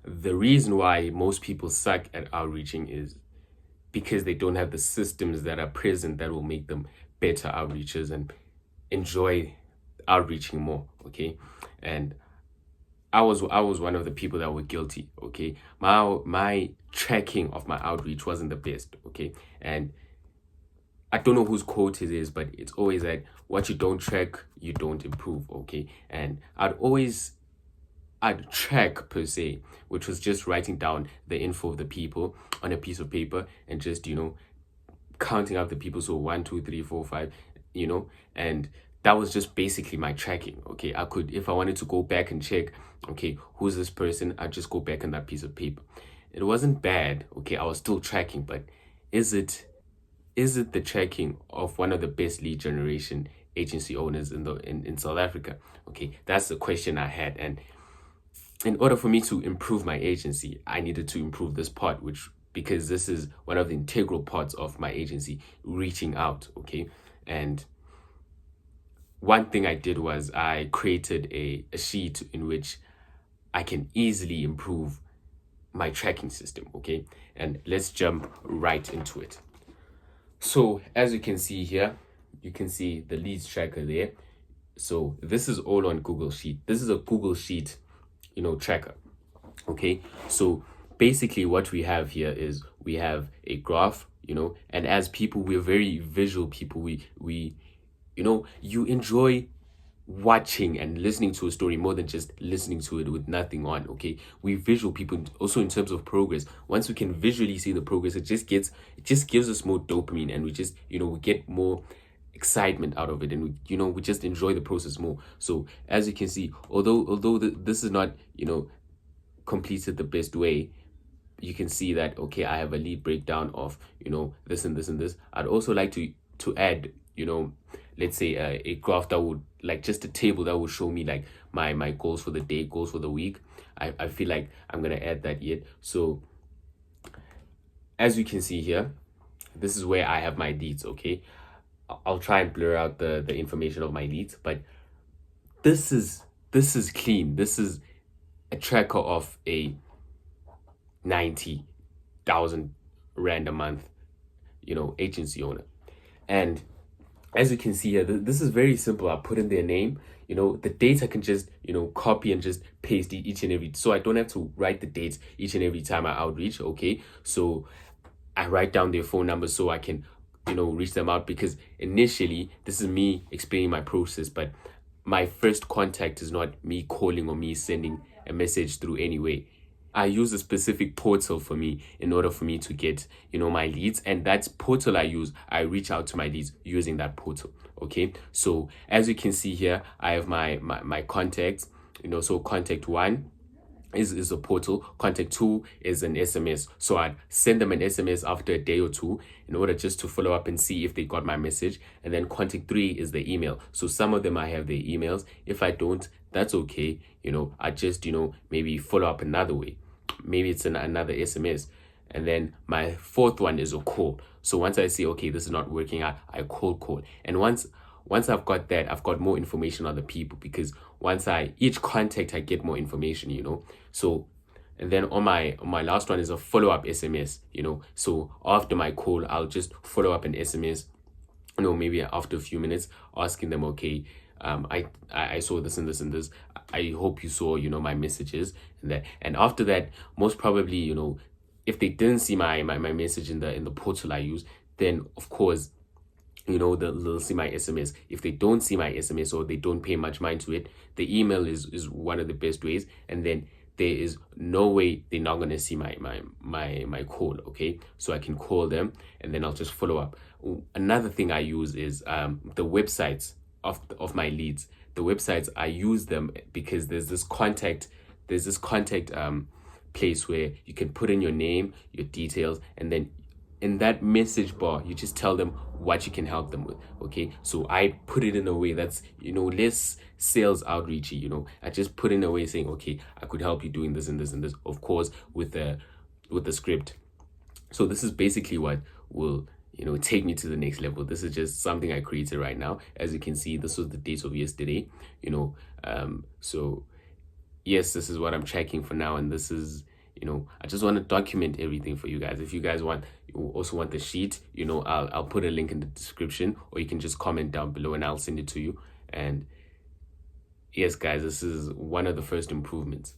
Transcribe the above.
the reason why most people suck at outreaching is because they don't have the systems that are present that will make them better outreachers and enjoy outreaching more. Okay. And I was one of the people that were guilty. Okay. My tracking of my outreach wasn't the best. Okay. And I don't know whose quote it is, but it's always like, what you don't track, you don't improve. Okay. And I'd track per se, which was just writing down the info of the people on a piece of paper and just, counting up the people. So 1, 2, 3, 4, 5, and that was just basically my tracking. Okay. I could, if I wanted to go back and check, okay, who's this person? I'd just go back on that piece of paper. It wasn't bad. Okay. I was still tracking, but is it the tracking of one of the best lead generation agency owners in South Africa? Okay, that's the question I had. And in order for me to improve my agency, I needed to improve this part, which because this is one of the integral parts of my agency, reaching out. Okay. And one thing I did was I created a sheet in which I can easily improve my tracking system. Okay. And let's jump right into it. So as you can see here, you can see the leads tracker there. So this is all on Google Sheet. This is a Google Sheet, tracker. Okay. So basically what we have here is we have a graph, and as people, we're very visual people. We you enjoy watching and listening to a story more than just listening to it with nothing on. Okay, we visual people also in terms of progress. Once we can visually see the progress, it just gives us more dopamine, and we just we get more excitement out of it, and we just enjoy the process more. So as you can see, although this is not completed the best way, you can see that okay, I have a lead breakdown of this and this and this. I'd also like to add let's say a graph that would, like, just a table that would show me like my goals for the day, goals for the week. I feel like I'm gonna add that yet. So as you can see here, this is where I have my leads. Okay, I'll try and blur out the information of my leads, but this is clean. This is a tracker of a 90,000 rand a month agency owner. And as you can see here, this is very simple. I put in their name, the dates I can just, copy and just paste each and every, so I don't have to write the dates each and every time I outreach. Okay. So I write down their phone number so I can, reach them out, because initially this is me explaining my process, but my first contact is not me calling or me sending a message through any way. I use a specific portal for me in order for me to get, my leads. And that portal I reach out to my leads using that portal. Okay. So as you can see here, I have my contacts, so contact 1 is a portal. Contact 2 is an SMS. So I'd send them an SMS after a day or two in order just to follow up and see if they got my message. And then contact 3 is the email. So some of them I have their emails. If I don't, that's okay. I just, maybe follow up another way. Maybe it's another SMS. And then my 4th one is a call. So once I see, okay, this is not working out, I call. And once I've got that, I've got more information on the people, because each contact, I get more information, So, and then on my last one is a follow-up SMS, So after my call, I'll just follow up an SMS, maybe after a few minutes, asking them, okay, I saw this and this and this. I hope you saw, my messages and that. And after that, most probably, if they didn't see my message in the portal I use, then of course, they'll see my SMS. If they don't see my SMS or they don't pay much mind to it, the email is one of the best ways. And then there is no way they're not gonna see my call. Okay, so I can call them and then I'll just follow up. Another thing I use is the websites of my leads. The websites, I use them because there's this contact place where you can put in your name, your details, and then in that message bar, you just tell them what you can help them with. Okay, so I put it in a way that's less sales outreachy. I just put in a way saying, okay, I could help you doing this and this and this, of course with the script. So this is basically what will take me to the next level. This is just something I created right now. As you can see, this was the date of yesterday. So yes, this is what I'm tracking for now, and this is You know, I just want to document everything for you guys. If you guys also want the sheet, you know, I'll put a link in the description, or you can just comment down below and I'll send it to you. And yes, guys, this is one of the first improvements.